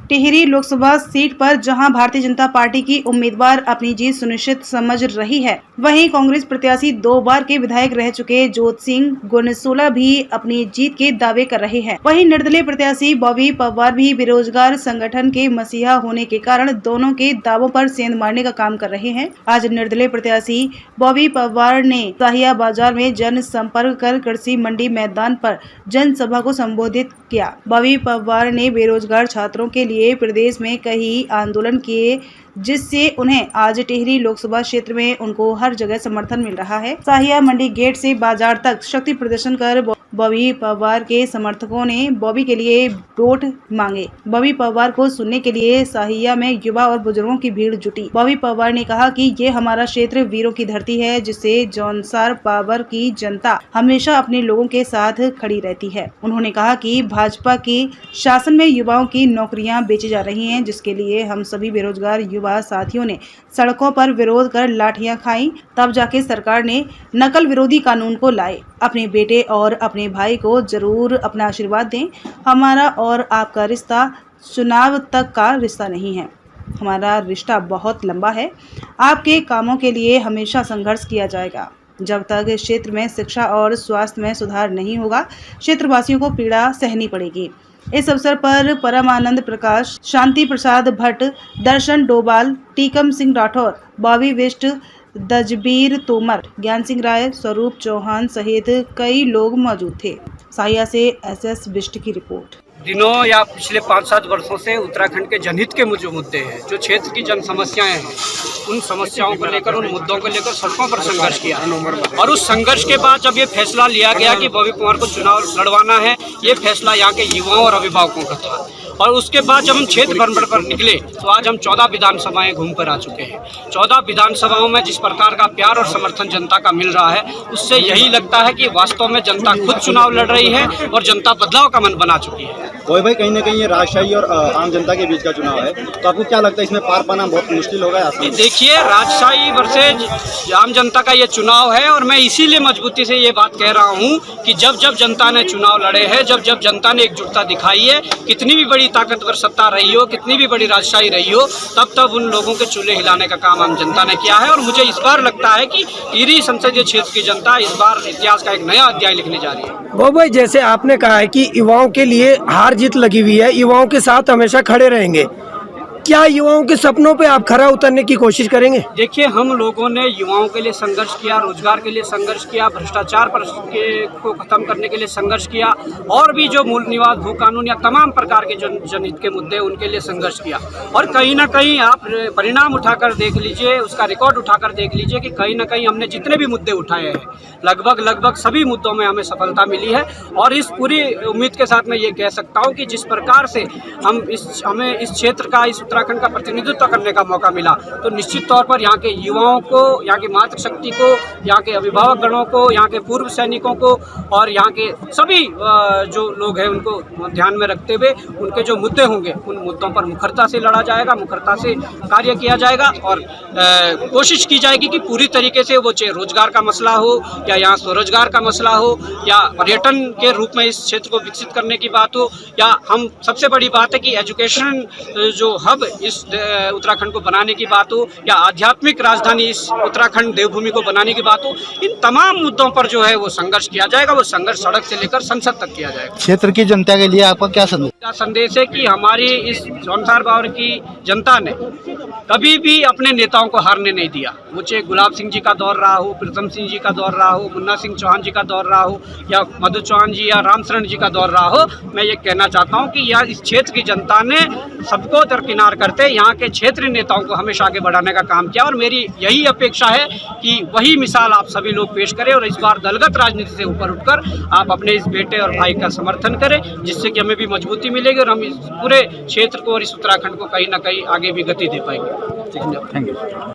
Tehri Lok Sabha seat पर जहां Bharatiya Janata party की उम्मीदवार अपनी जीत सुनिश्चित समझ रही है, वहीं कांग्रेस प्रत्याशी 2 बार के विधायक रह चुके जोत सिंह गुनसोला भी अपनी जीत के दावे कर रहे हैं। वहीं निर्दलीय प्रत्याशी बॉबी पवार भी बेरोजगार संगठन के मसीहा होने के कारण दोनों के दावों पर सेंध मारने का काम कर रहे हैं। आज निर्दलीय प्रत्याशी बॉबी पवार ने साहिया बाजार में जन संपर्क कर कृषि मंडी मैदान पर जनसभा को संबोधित किया। बॉबी पवार ने बेरोजगार छात्रों के लिए प्रदेश में कई आंदोलन किए, जिससे उन्हें आज टिहरी लोकसभा क्षेत्र में उनको हर जगह समर्थन मिल रहा है। साहिया मंडी गेट से बाजार तक शक्ति प्रदर्शन कर बॉबी पवार के समर्थकों ने बॉबी के लिए वोट मांगे। बॉबी पवार को सुनने के लिए साहिया में युवा और बुजुर्गों की भीड़ जुटी। बॉबी पवार ने कहा कि ये हमारा क्षेत्र वीरों की धरती है, जिससे जौनसार पावर की जनता हमेशा अपने लोगों के साथ खड़ी रहती है। उन्होंने कहा कि भाजपा के शासन में युवाओं की नौकरियां बेची जा रही हैं, जिसके लिए हम सभी बेरोजगार युवा साथियों ने सड़कों पर विरोध कर लाठियां खाई। तब जाके सरकार ने नकल विरोधी कानून को लाए। अपने बेटे और अपने भाई को जरूर अपना आशीर्वाद दें। हमारा और आपका रिश्ता चुनाव तक का रिश्ता नहीं है, हमारा रिश्ता बहुत लंबा है। आपके कामों के लिए हमेशा संघर्ष किया जाएगा। जब तक क्षेत्र में शिक्षा और स्वास्थ्य में सुधार नहीं होगा, क्षेत्रवासियों को पीड़ा सहनी पड़ेगी। इस अवसर पर परमानंद प्रकाश, शांति प्रसाद भट्ट, दर्शन डोभाल, टीकम सिंह राठौर, बॉबी बिष्ट, दजबीर तोमर, ज्ञान सिंह राय, स्वरूप चौहान सहित कई लोग मौजूद थे। साहिया से एसएस बिष्ट की रिपोर्ट। दिनों या पिछले 5-7 वर्षों से उत्तराखंड के जनहित के जो मुद्दे हैं, जो क्षेत्र की जन समस्याएं हैं, उन समस्याओं को लेकर, उन मुद्दों को लेकर सड़कों पर संघर्ष किया। और उस संघर्ष के बाद जब ये फैसला लिया गया कि बॉबी पवार को चुनाव लड़वाना है, ये फैसला यहाँ के युवाओं और अभिभावकों का था। और उसके बाद जब हम क्षेत्र भ्रमण पर निकले तो आज हम 14 विधानसभाएं घूम कर आ चुके हैं। 14 विधानसभाओं में जिस प्रकार का प्यार और समर्थन जनता का मिल रहा है, उससे यही लगता है कि वास्तव में जनता खुद चुनाव लड़ रही है और जनता बदलाव का मन बना चुकी है। वही भाई, कहीं ना कहीं ये राजशाही और आम जनता के बीच का चुनाव है, तो आपको क्या लगता है इसमें पार पाना बहुत मुश्किल होगा? देखिए, राजशाही वर्सेज आम जनता का ये चुनाव है और मैं इसीलिए मजबूती से ये बात कह रहा हूँ कि जब जब जनता ने चुनाव लड़े हैं, जब जब जनता ने एकजुटता दिखाई है, कितनी भी बड़ी ताकतवर सत्ता रही हो, कितनी भी बड़ी राजशाही रही हो, तब तब उन लोगों के चूल्हे हिलाने का काम आम जनता ने किया है। और मुझे इस बार लगता है कि टिहरी संसदीय क्षेत्र की जनता इस बार इतिहास का एक नया अध्याय लिखने जा रही है। वो भाई, जैसे आपने कहा है कि युवाओं के लिए हार जीत लगी हुई है, युवाओं के साथ हमेशा खड़े रहेंगे, क्या युवाओं के सपनों पे आप खरा उतरने की कोशिश करेंगे? देखिए, हम लोगों ने युवाओं के लिए संघर्ष किया, रोजगार के लिए संघर्ष किया, भ्रष्टाचार को खत्म करने के लिए संघर्ष किया, और भी जो मूल निवास भू कानून या तमाम प्रकार के जो जनहित के मुद्दे उनके लिए संघर्ष किया। और कहीं ना कहीं आप परिणाम उठाकर देख लीजिए, उसका रिकॉर्ड उठाकर देख लीजिए कि कहीं ना कहीं हमने जितने भी मुद्दे उठाए हैं, लगभग सभी मुद्दों में हमें सफलता मिली है। और इस पूरी उम्मीद के साथ मैं ये कह सकता हूँ कि जिस प्रकार से हमें इस क्षेत्र का, इस उत्तराखंड का प्रतिनिधित्व करने का मौका मिला, तो निश्चित तौर पर यहाँ के युवाओं को, यहाँ की मातृशक्ति को, यहाँ के अभिभावक गणों को, यहाँ के पूर्व सैनिकों को और यहाँ के सभी जो लोग हैं उनको ध्यान में रखते हुए उनके जो मुद्दे होंगे, उन मुद्दों पर मुखरता से लड़ा जाएगा, मुखरता से कार्य किया जाएगा। और कोशिश की जाएगी कि पूरी तरीके से वो चाहे रोजगार का मसला हो या यहाँ स्वरोजगार का मसला हो या पर्यटन के रूप में इस क्षेत्र को विकसित करने की बात हो, या हम सबसे बड़ी बात है कि एजुकेशन जो हब इस उत्तराखंड को बनाने की बात हो, या आध्यात्मिक राजधानी इस उत्तराखंड देवभूमि को बनाने की बात हो, इन तमाम मुद्दों पर जो है वो संघर्ष किया जाएगा। वो संघर्ष सड़क से लेकर संसद तक किया जाएगा। क्षेत्र की जनता के लिए आपका क्या संदेश है कि हमारी इस जौनसार पावर की जनता ने कभी भी अपने नेताओं को हारने नहीं दिया। वो चाहे गुलाब सिंह जी का दौर रहा हो, प्रीतम सिंह जी का दौर रहा हो, मुन्ना सिंह चौहान जी का दौर रहा हो, या मधु चौहान जी या रामशरण जी का दौर रहा हो, मैं ये कहना चाहता हूँ कि यह इस क्षेत्र की जनता ने सबको दरकिनार करते यहाँ के क्षेत्रीय नेताओं को हमेशा आगे बढ़ाने का काम किया। और मेरी यही अपेक्षा है कि वही मिसाल आप सभी लोग पेश करें और इस बार दलगत राजनीति से ऊपर उठकर आप अपने इस बेटे और भाई का समर्थन करें, जिससे कि हमें भी मजबूती मिलेगी और हम इस पूरे क्षेत्र को और इस उत्तराखंड को कहीं ना कहीं आगे भी गति दे पाएंगे। Thank you.